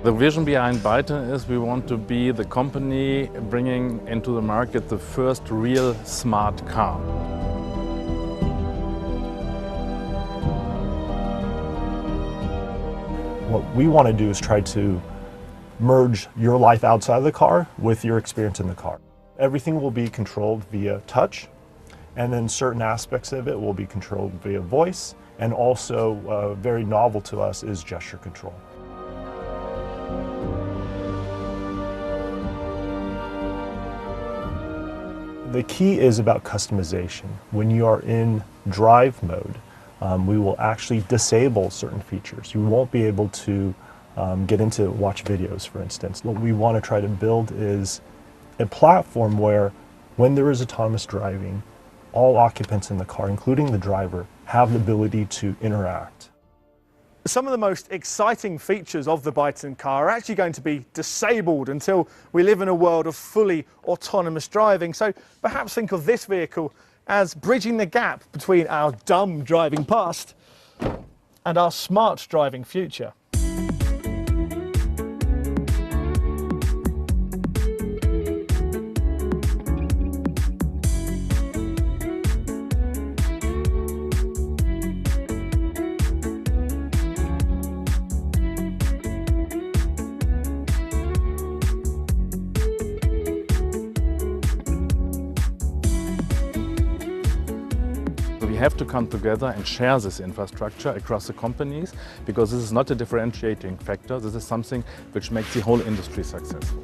The vision behind BYTON is we want to be the company bringing into the market the first real smart car. What we want to do is try to merge your life outside of the car with your experience in the car. Everything will be controlled via touch, and then certain aspects of it will be controlled via voice, and also very novel to us is gesture control. The key is about customization. When you are in drive mode, we will actually disable certain features. You won't be able to get into watch videos, for instance. What we want to try to build is a platform where, when there is autonomous driving, all occupants in the car, including the driver, have the ability to interact. Some of the most exciting features of the BYTON car are actually going to be disabled until we live in a world of fully autonomous driving. So perhaps think of this vehicle as bridging the gap between our dumb driving past and our smart driving future. We have to come together and share this infrastructure across the companies, because this is not a differentiating factor. This is something which makes the whole industry successful.